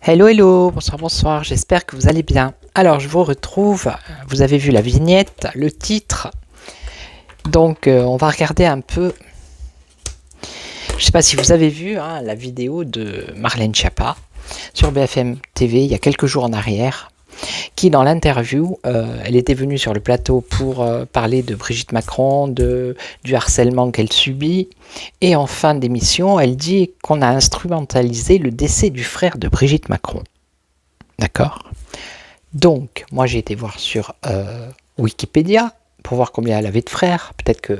Hello, hello, bonsoir, bonsoir, j'espère que vous allez bien. Alors, je vous retrouve, vous avez vu la vignette, le titre. Donc, on va regarder un peu, je ne sais pas si vous avez vu la vidéo de Marlène Schiappa sur BFM TV il y a quelques jours en arrière, qui dans l'interview, elle était venue sur le plateau pour parler de Brigitte Macron, du harcèlement qu'elle subit, et en fin d'émission, elle dit qu'on a instrumentalisé le décès du frère de Brigitte Macron. D'accord ? Donc, moi j'ai été voir sur Wikipédia pour voir combien elle avait de frères. Peut-être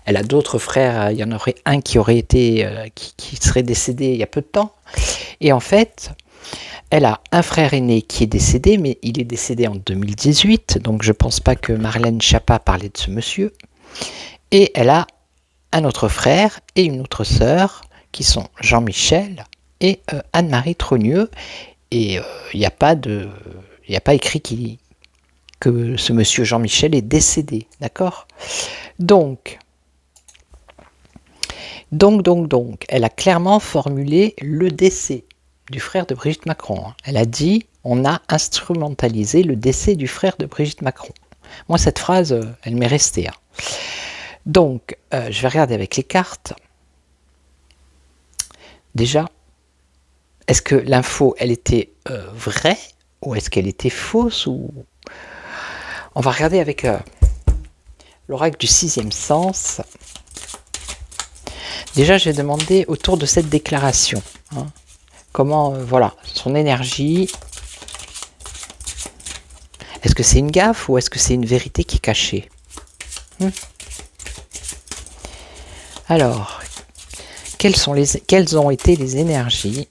elle a d'autres frères. Il y en aurait un qui aurait été, qui serait décédé il y a peu de temps. Et en fait, elle a un frère aîné qui est décédé, mais il est décédé en 2018. Donc, je ne pense pas que Marlène Schiappa parlait de ce monsieur. Et elle a un autre frère et une autre sœur qui sont Jean-Michel et Anne-Marie Trogneux. Et il n'y a pas écrit que ce monsieur Jean-Michel est décédé, d'accord ? Donc, elle a clairement formulé le décès du frère de Brigitte Macron. Elle a dit, on a instrumentalisé le décès du frère de Brigitte Macron. Moi, cette phrase, elle m'est restée. Donc, je vais regarder avec les cartes. Déjà, est-ce que l'info, elle était vraie ou est-ce qu'elle était fausse ou... On va regarder avec l'oracle du sixième sens. Déjà, j'ai demandé autour de cette déclaration. Comment, voilà, son énergie. Est-ce que c'est une gaffe ou est-ce que c'est une vérité qui est cachée ? Alors, quelles ont été les énergies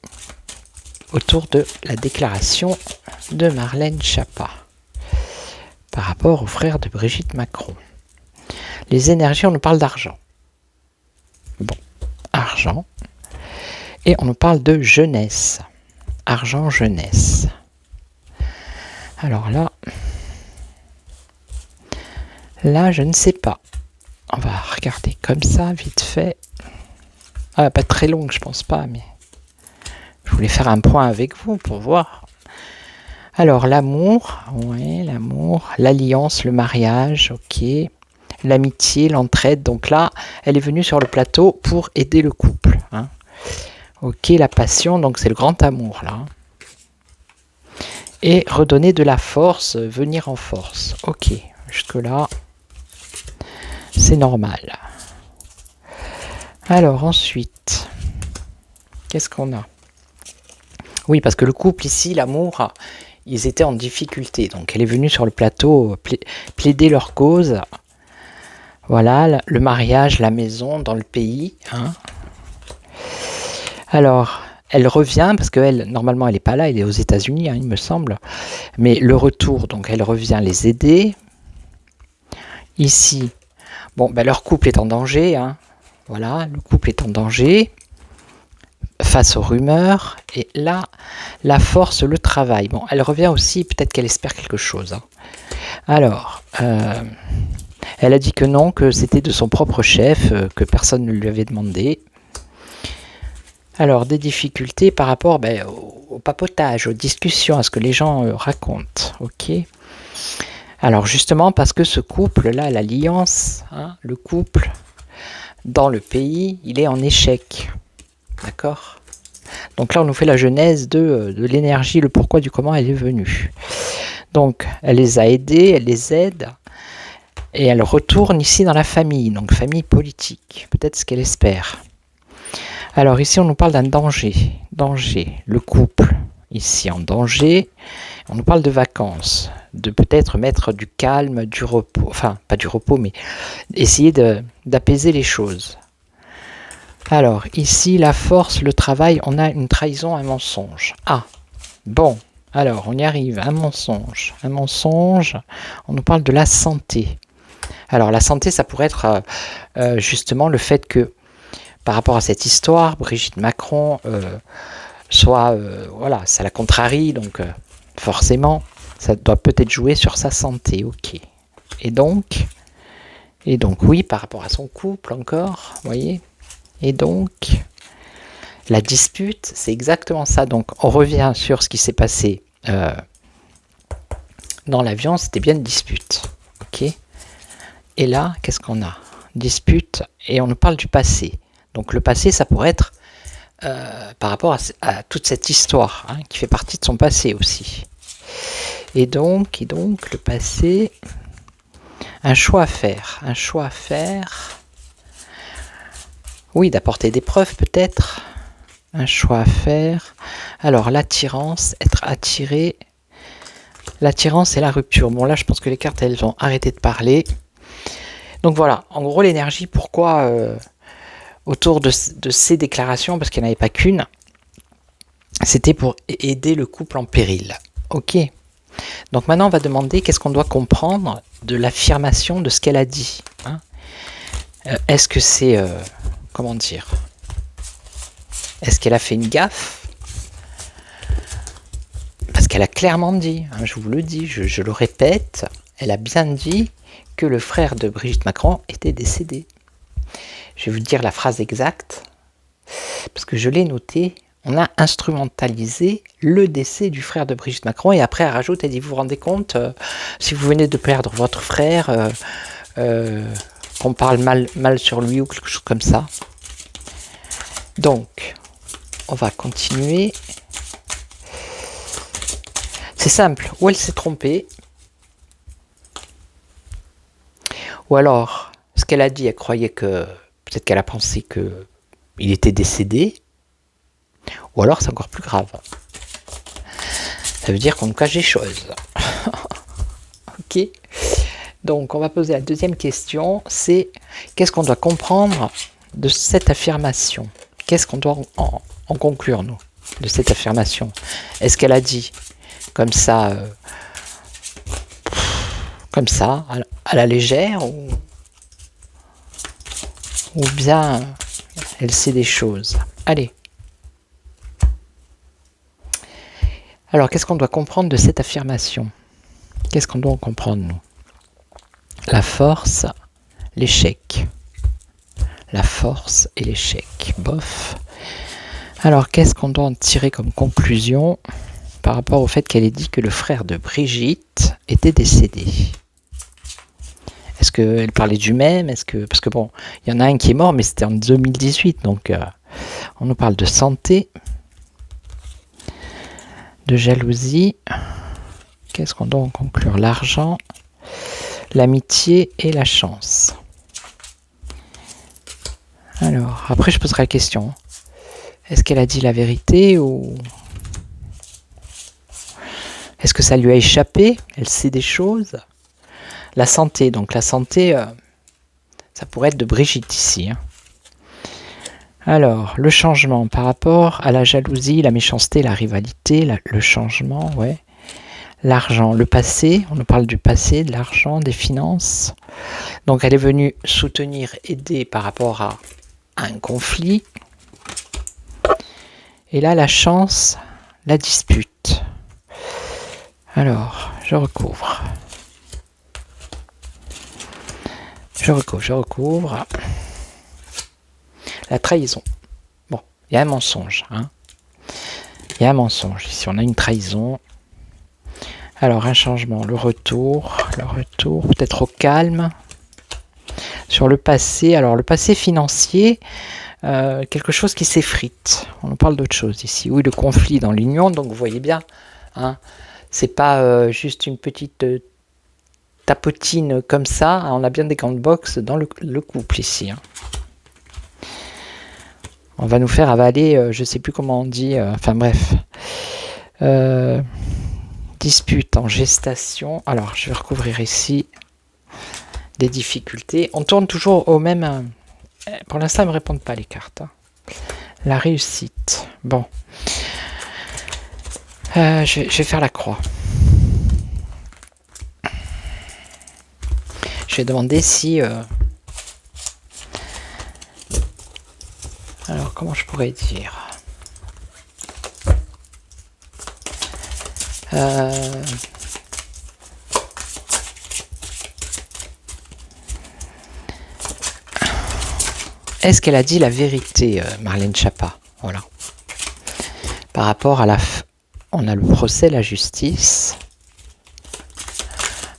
autour de la déclaration de Marlène Schiappa par rapport au frère de Brigitte Macron. Les énergies, on nous parle d'argent. Bon, argent. Et on nous parle de jeunesse. Argent, jeunesse. Alors là, je ne sais pas. On va regarder comme ça, vite fait. Pas très longue, je pense pas, mais je voulais faire un point avec vous pour voir. Alors, l'amour, ouais, l'amour, l'alliance, le mariage, ok. L'amitié, l'entraide. Donc là, elle est venue sur le plateau pour aider le couple. Ok, la passion, donc c'est le grand amour, là. Et redonner de la force, venir en force. Ok, jusque-là, c'est normal. Alors, ensuite, qu'est-ce qu'on a ? Oui, parce que le couple ici, l'amour, ils étaient en difficulté. Donc, elle est venue sur le plateau plaider leur cause. Voilà, le mariage, la maison, dans le pays. Alors, elle revient, parce qu'elle, normalement, elle n'est pas là, elle est aux États-Unis, il me semble. Mais le retour, donc elle revient les aider. Ici, bon, leur couple est en danger. Voilà, le couple est en danger. Face aux rumeurs, et là, la force, le travail. Bon, elle revient aussi, peut-être qu'elle espère quelque chose. Alors, elle a dit que non, que c'était de son propre chef, que personne ne lui avait demandé. Alors, des difficultés par rapport au papotage, aux discussions, à ce que les gens racontent. Ok. Alors, justement, parce que ce couple-là, l'alliance, le couple, dans le pays, il est en échec. D'accord ? Donc là, on nous fait la genèse de l'énergie, le pourquoi du comment elle est venue. Donc, elle les a aidés, elle les aide, et elle retourne ici dans la famille, donc famille politique, peut-être ce qu'elle espère. Alors ici, on nous parle d'un danger, le couple, ici en danger, on nous parle de vacances, de peut-être mettre du calme, du repos, enfin, pas du repos, mais essayer d'apaiser les choses. Alors, ici, la force, le travail, on a une trahison, un mensonge. Bon, alors, on y arrive, un mensonge, on nous parle de la santé. Alors, la santé, ça pourrait être justement le fait que, par rapport à cette histoire, Brigitte Macron voilà, ça la contrarie, donc forcément, ça doit peut-être jouer sur sa santé, ok. Et donc, oui, par rapport à son couple encore, vous voyez. Et donc, La dispute, c'est exactement ça. Donc, on revient sur ce qui s'est passé dans l'avion. C'était bien une dispute. Ok. Et là, qu'est-ce qu'on a? Dispute, et on nous parle du passé. Donc, le passé, ça pourrait être par rapport à toute cette histoire, hein, qui fait partie de son passé aussi. Et donc, le passé, un choix à faire. Un choix à faire. Oui, d'apporter des preuves peut-être. Un choix à faire. Alors, l'attirance, être attiré. L'attirance et la rupture. Bon, là, je pense que les cartes, elles ont arrêté de parler. Donc voilà, en gros, l'énergie, pourquoi autour de ces déclarations, parce qu'il n'y en avait pas qu'une, c'était pour aider le couple en péril. Ok. Donc maintenant, on va demander qu'est-ce qu'on doit comprendre de l'affirmation de ce qu'elle a dit. Hein. Est-ce que c'est... comment dire? Est-ce qu'elle a fait une gaffe? Parce qu'elle a clairement dit, hein, je vous le dis, je le répète, elle a bien dit que le frère de Brigitte Macron était décédé. Je vais vous dire la phrase exacte, parce que je l'ai noté. On a instrumentalisé le décès du frère de Brigitte Macron, et après elle rajoute, elle dit, vous vous rendez compte, si vous venez de perdre votre frère, qu'on parle mal sur lui ou quelque chose comme ça. Donc, on va continuer. C'est simple, ou elle s'est trompée, ou alors, ce qu'elle a dit, elle croyait que, peut-être qu'elle a pensé qu'il était décédé, ou alors c'est encore plus grave. Ça veut dire qu'on nous cache des choses. Ok. Donc, on va poser la deuxième question, c'est qu'est-ce qu'on doit comprendre de cette affirmation? Qu'est-ce qu'on doit en conclure, nous, de cette affirmation? Est-ce qu'elle a dit comme ça, à la légère, ou bien elle sait des choses? Allez. Alors, qu'est-ce qu'on doit comprendre de cette affirmation? Qu'est-ce qu'on doit en comprendre, nous? La force, l'échec. La force et l'échec. Bof. Alors, qu'est-ce qu'on doit en tirer comme conclusion par rapport au fait qu'elle ait dit que le frère de Brigitte était décédé? Est-ce qu'elle parlait du même? Parce que bon, il y en a un qui est mort, mais c'était en 2018, donc on nous parle de santé, de jalousie. Qu'est-ce qu'on doit en conclure? L'argent, l'amitié et la chance. Alors, après je poserai la question. Est-ce qu'elle a dit la vérité ou... Est-ce que ça lui a échappé? Elle sait des choses? La santé, donc la santé, ça pourrait être de Brigitte ici. Hein. Alors, le changement par rapport à la jalousie, la méchanceté, la rivalité, le changement, ouais. L'argent, le passé, on nous parle du passé, de l'argent, des finances. Donc elle est venue soutenir, aider par rapport à un conflit. Et là, la chance, la dispute. Alors, je recouvre. Je recouvre. La trahison. Bon, il y a un mensonge. Hein. Il y a un mensonge. Ici, on a une trahison. Alors, un changement. Le retour, peut-être au calme. Sur le passé. Alors, le passé financier, quelque chose qui s'effrite. On nous parle d'autre chose ici. Oui, le conflit dans l'union. Donc, vous voyez bien, hein, c'est pas juste une petite tapotine comme ça. On a bien des gants de boxe dans le couple ici. Hein. On va nous faire avaler, je sais plus comment on dit, enfin bref. Dispute en gestation. Alors, je vais recouvrir ici des difficultés. On tourne toujours au même... pour l'instant, elles ne me répondent pas les cartes. Hein. La réussite. Bon. Je vais faire la croix. Je vais demander si... Alors, comment je pourrais dire? Est-ce qu'elle a dit la vérité, Marlène Schiappa? Voilà. par rapport à on a le procès, la justice.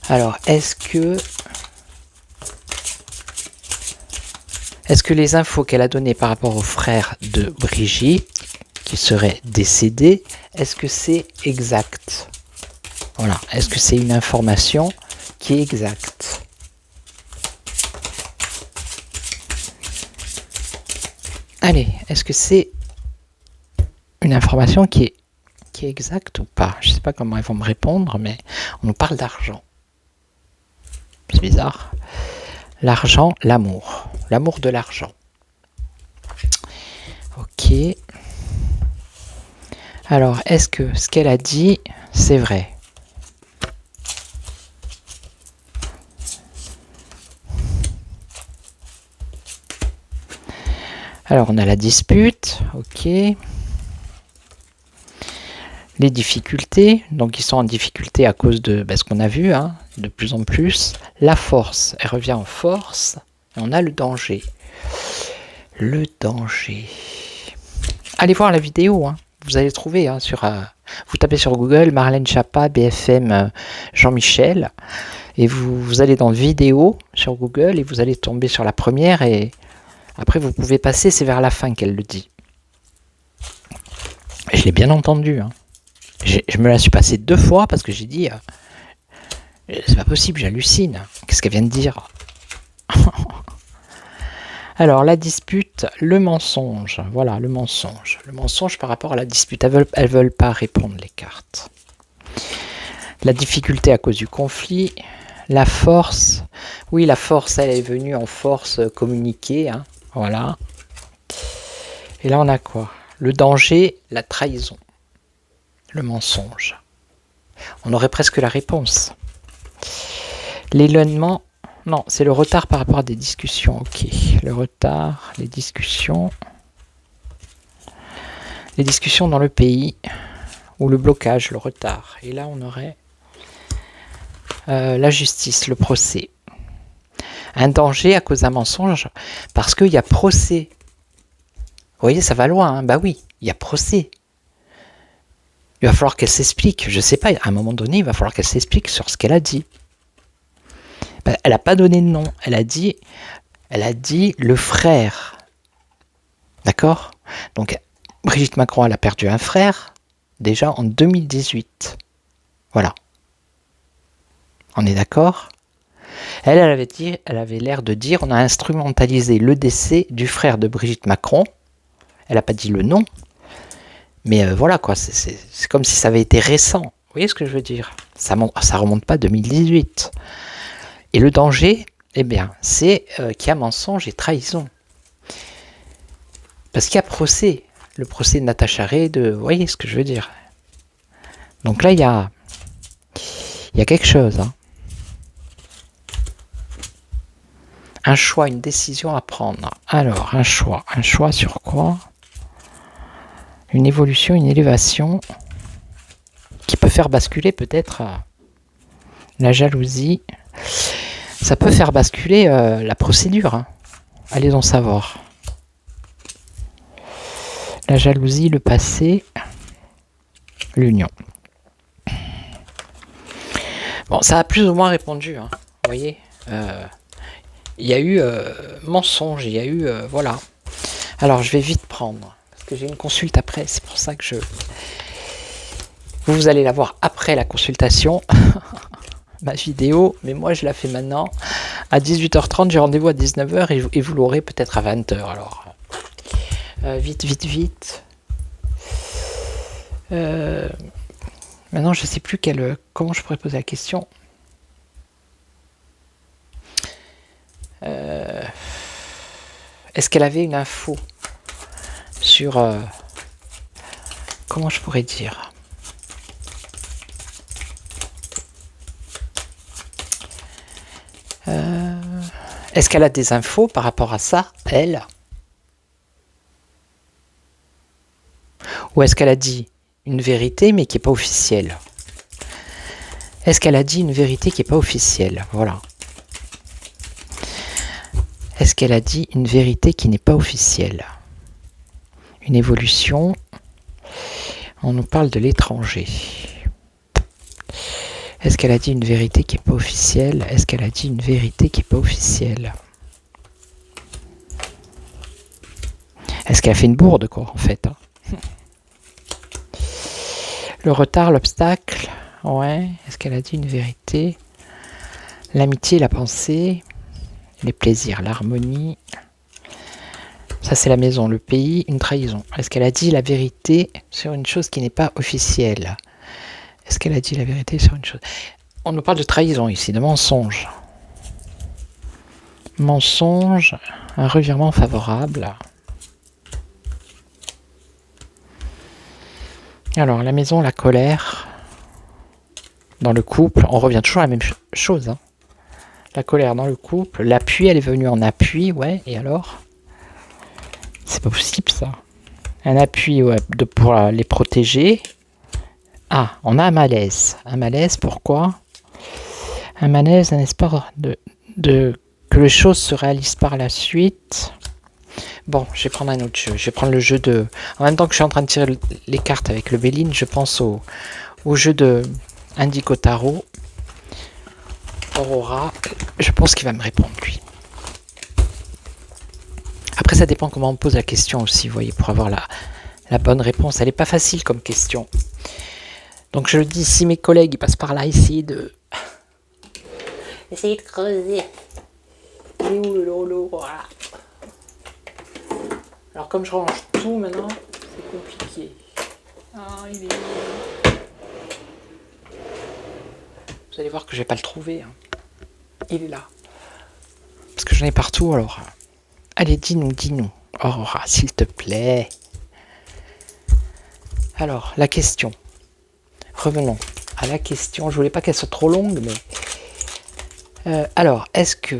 Alors, est-ce que les infos qu'elle a données par rapport au frère de Brigitte, qui serait décédé, est-ce que c'est exact? Voilà, est-ce que c'est une information qui est exacte? Allez, est-ce que c'est une information qui est exacte ou pas? Je ne sais pas comment ils vont me répondre, mais on nous parle d'argent. C'est bizarre. L'argent, l'amour. L'amour de l'argent. Ok. Alors, est-ce que ce qu'elle a dit, c'est vrai? Alors, on a la dispute. Ok. Les difficultés, donc ils sont en difficulté à cause de ce qu'on a vu, hein, de plus en plus. La force, elle revient en force. Et on a le danger. Le danger. Allez voir la vidéo, hein. Vous allez trouver hein, vous tapez sur Google Marlène Schiappa, BFM Jean-Michel, et vous allez dans vidéo sur Google et vous allez tomber sur la première et après vous pouvez passer, c'est vers la fin qu'elle le dit. Je l'ai bien entendu, hein. Je me la suis passée 2 fois parce que j'ai dit c'est pas possible, j'hallucine. Qu'est-ce qu'elle vient de dire? Alors, la dispute, le mensonge. Voilà, le mensonge. Le mensonge par rapport à la dispute. Elles veulent pas répondre, les cartes. La difficulté à cause du conflit. La force. Oui, la force, elle est venue en force communiquer. Hein, voilà. Et là, on a quoi? Le danger, la trahison. Le mensonge. On aurait presque la réponse. L'éloignement. Non, c'est le retard par rapport à des discussions. Ok, le retard, les discussions. Les discussions dans le pays. Ou le blocage, le retard. Et là, on aurait la justice, le procès. Un danger à cause d'un mensonge. Parce qu'il y a procès. Vous voyez, ça va loin. Hein, bah oui, il y a procès. Il va falloir qu'elle s'explique. Je ne sais pas, à un moment donné, il va falloir qu'elle s'explique sur ce qu'elle a dit. Elle n'a pas donné de nom. Elle a dit le frère. D'accord? Donc, Brigitte Macron, elle a perdu un frère, déjà en 2018. Voilà. On est d'accord? Elle avait l'air de dire, on a instrumentalisé le décès du frère de Brigitte Macron. Elle n'a pas dit le nom. Mais voilà, quoi. C'est comme si ça avait été récent. Vous voyez ce que je veux dire? Ça remonte pas à 2018. Et le danger, eh bien, c'est qu'il y a mensonge et trahison. Parce qu'il y a procès. Le procès de Natacha Ray, vous voyez ce que je veux dire? Donc là, il y a quelque chose. Hein. Un choix, une décision à prendre. Alors, un choix sur quoi? Une évolution, une élévation qui peut faire basculer peut-être la jalousie. Ça peut faire basculer la procédure. Hein. Allez en savoir. La jalousie, le passé, l'union. Bon, ça a plus ou moins répondu. Hein. Vous voyez, il y a eu mensonge, il y a eu... voilà. Alors, je vais vite prendre. Parce que j'ai une consulte après. C'est pour ça que vous allez la voir après la consultation. Ma vidéo, mais moi je la fais maintenant à 18h30, j'ai rendez-vous à 19h et vous l'aurez peut-être à 20h. Alors, vite. Maintenant, je sais plus comment je pourrais poser la question. Est-ce qu'elle avait une info sur... comment je pourrais dire? Est-ce qu'elle a des infos par rapport à ça, elle? Ou est-ce qu'elle a dit une vérité mais qui n'est pas officielle? Est-ce qu'elle a dit une vérité qui n'est pas officielle? Voilà. Est-ce qu'elle a dit une vérité qui n'est pas officielle? Une évolution. On nous parle de l'étranger. Est-ce qu'elle a dit une vérité qui n'est pas officielle? Est-ce qu'elle a dit une vérité qui n'est pas officielle? Est-ce qu'elle a fait une bourde, quoi, en fait, hein? Le retard, l'obstacle, ouais. Est-ce qu'elle a dit une vérité? L'amitié, la pensée, les plaisirs, l'harmonie. Ça, c'est la maison, le pays, une trahison. Est-ce qu'elle a dit la vérité sur une chose qui n'est pas officielle? Est-ce qu'elle a dit la vérité sur une chose? On nous parle de trahison ici, de mensonge. Mensonge, un revirement favorable. Alors, la maison, la colère. Dans le couple, on revient toujours à la même chose. Hein. La colère dans le couple. L'appui, elle est venue en appui, ouais. Et alors? C'est pas possible, ça. Un appui, ouais, pour les protéger. Ah, on a un malaise. Un malaise, pourquoi? Un malaise, un espoir que les choses se réalisent par la suite. Bon, je vais prendre un autre jeu. Je vais prendre le jeu de... En même temps que je suis en train de tirer les cartes avec le Béline, je pense au jeu de Indigo Tarot. Aurora. Je pense qu'il va me répondre, lui. Après, ça dépend comment on pose la question aussi, vous voyez, pour avoir la bonne réponse. Elle n'est pas facile comme question. Donc, je le dis, si mes collègues ils passent par là, essayez de creuser. Il est où le lolo? Voilà. Alors comme je range tout maintenant, c'est compliqué. Ah, il est où? Vous allez voir que je vais pas le trouver. Hein. Il est là. Parce que j'en ai partout alors. Allez, dis-nous. Aurora, s'il te plaît. Alors, la question. Revenons à la question. Je voulais pas qu'elle soit trop longue, mais... alors, est-ce que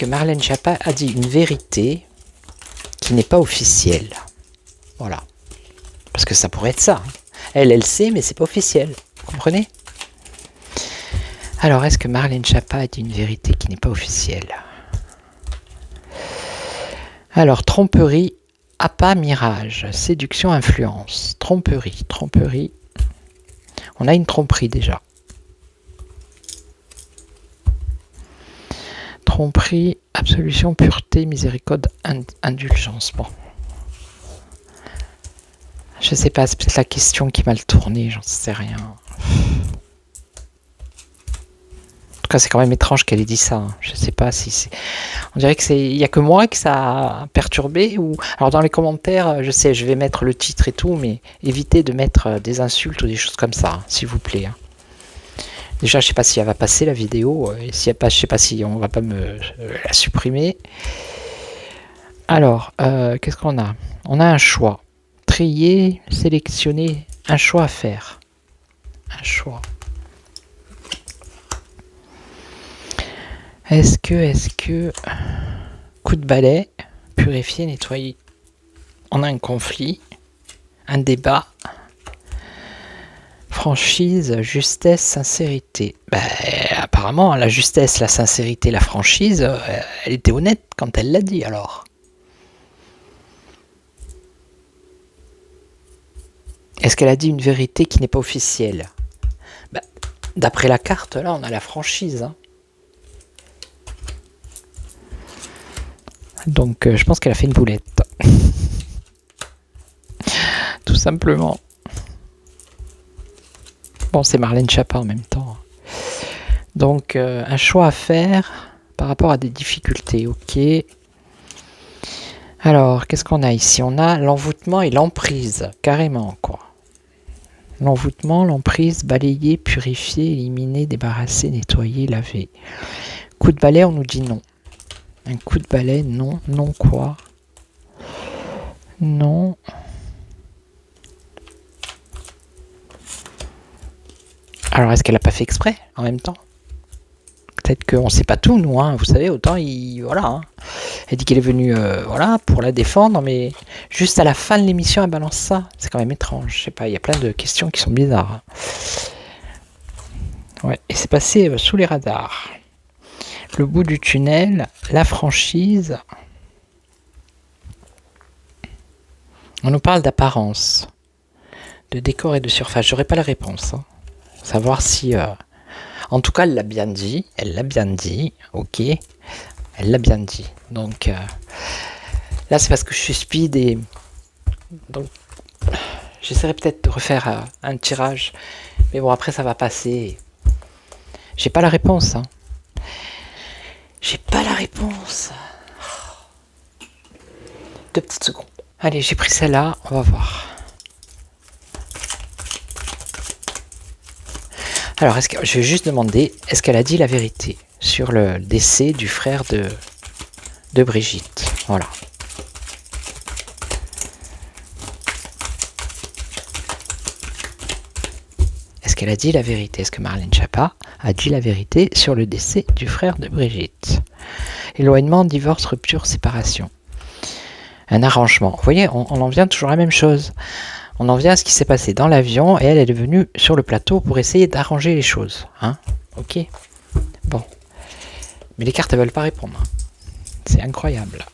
Marlène Schiappa a dit une vérité qui n'est pas officielle? Voilà. Parce que ça pourrait être ça. Hein. Elle sait, mais c'est pas officiel. Vous comprenez? Alors, est-ce que Marlène Schiappa a dit une vérité qui n'est pas officielle? Alors, tromperie, appât, mirage, séduction, influence. Tromperie. On a une tromperie déjà. Tromperie, absolution, pureté, miséricorde, indulgence. Bon. Je sais pas, c'est peut-être la question qui m'a le tourné, j'en sais rien. En tout cas, c'est quand même étrange qu'elle ait dit ça. Hein. Je sais pas si c'est... On dirait que il y a que moi que ça a perturbé ou... Alors dans les commentaires, je sais, je vais mettre le titre et tout, mais évitez de mettre des insultes ou des choses comme ça, hein, s'il vous plaît. Hein. Déjà, je sais pas si elle va passer la vidéo, et si elle passe, je sais pas si on va pas me la supprimer. Alors, qu'est-ce qu'on a? On a un choix. Trier, sélectionner, un choix à faire. Un choix. Est-ce que... Coup de balai, purifier, nettoyer. On a un conflit, un débat. Franchise, justesse, sincérité. Ben, apparemment, la justesse, la sincérité, la franchise, elle était honnête quand elle l'a dit, alors. Est-ce qu'elle a dit une vérité qui n'est pas officielle? Ben, d'après la carte, là, on a la franchise. Hein. Donc, je pense qu'elle a fait une boulette. Tout simplement. Bon, c'est Marlène Schiappa en même temps. Donc, un choix à faire par rapport à des difficultés. Ok. Alors, qu'est-ce qu'on a ici? On a l'envoûtement et l'emprise. Carrément, quoi. L'envoûtement, l'emprise, balayer, purifier, éliminer, débarrasser, nettoyer, laver. Coup de balai, on nous dit non. Un coup de balai, non. Non quoi? Non. Alors, est-ce qu'elle n'a pas fait exprès en même temps? Peut-être qu'on ne sait pas tout, nous. Hein. Vous savez, autant voilà. Hein. Elle dit qu'elle est venue voilà, pour la défendre, mais juste à la fin de l'émission, elle balance ça. C'est quand même étrange. Je sais pas, il y a plein de questions qui sont bizarres. Hein. Ouais, et c'est passé sous les radars. Le bout du tunnel, la franchise. On nous parle d'apparence, de décor et de surface. J'aurais pas la réponse. Hein. Savoir si... En tout cas, elle l'a bien dit. Elle l'a bien dit. Ok. Elle l'a bien dit. Donc, là, c'est parce que je suis speed et... Donc, j'essaierai peut-être de refaire un tirage. Mais bon, après, ça va passer. J'ai pas la réponse. Hein. J'ai pas la réponse. 2 petites secondes. Allez, j'ai pris celle-là. On va voir. Alors, je vais juste demander, est-ce qu'elle a dit la vérité sur le décès du frère de Brigitte? Voilà. Est-ce qu'elle a dit la vérité? Est-ce que Marlène Schiappa a dit la vérité sur le décès du frère de Brigitte? Éloignement, divorce, rupture, séparation. Un arrangement. Vous voyez, on en vient toujours à la même chose. On en vient à ce qui s'est passé dans l'avion et elle est venue sur le plateau pour essayer d'arranger les choses. Hein? Ok. Bon. Mais les cartes ne veulent pas répondre. C'est incroyable.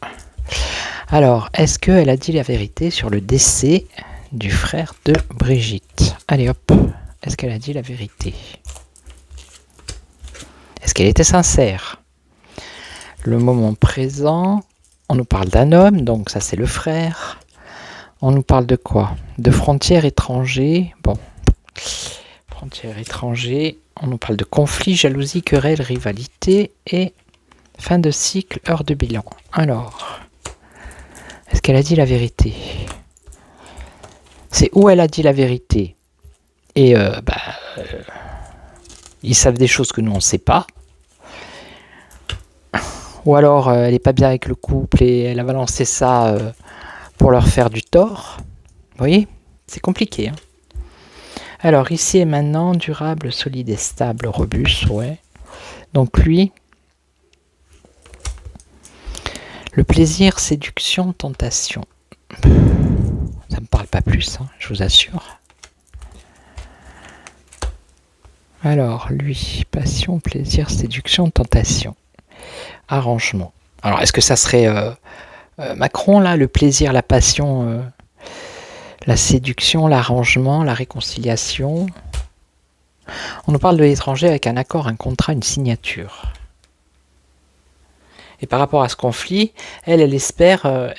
Alors, est-ce qu'elle a dit la vérité sur le décès du frère de Brigitte? Allez hop. Est-ce qu'elle a dit la vérité? Est-ce qu'elle était sincère? Le moment présent, on nous parle d'un homme, donc ça c'est le frère. On nous parle de quoi? De frontières étrangères. Bon. Frontières étrangères. On nous parle de conflits, jalousie, querelle, rivalité et fin de cycle, heure de bilan. Alors, est-ce qu'elle a dit la vérité? C'est où elle a dit la vérité. Et ils savent des choses que nous on ne sait pas. Ou alors elle n'est pas bien avec le couple et elle a balancé ça pour leur faire du tort. Vous voyez, c'est compliqué. Hein. Alors ici et maintenant, durable, solide et stable, robuste, ouais. Donc lui, le plaisir, séduction, tentation. Ça ne me parle pas plus, hein, je vous assure. Alors lui, passion, plaisir, séduction, tentation. Arrangement. Alors est-ce que ça serait Macron là, le plaisir, la passion, la séduction, l'arrangement, la réconciliation? On nous parle de l'étranger avec un accord, un contrat, une signature. Et par rapport à ce conflit, elle espère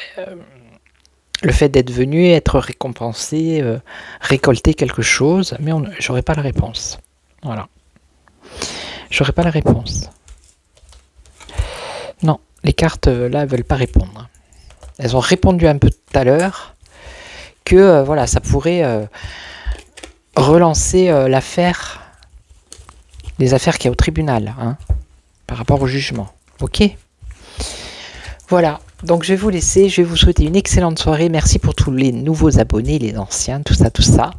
le fait d'être venue, être récompensée, récolter quelque chose, mais j'aurais pas la réponse. Voilà. J'aurais pas la réponse. Non, les cartes là veulent pas répondre. Elles ont répondu un peu tout à l'heure que voilà, ça pourrait relancer l'affaire, les affaires qu'il y a au tribunal, hein, par rapport au jugement. Ok? Voilà, donc je vais vous laisser, je vais vous souhaiter une excellente soirée. Merci pour tous les nouveaux abonnés, les anciens, tout ça.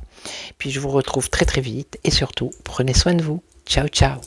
Puis je vous retrouve très très vite et surtout, prenez soin de vous. Ciao, ciao.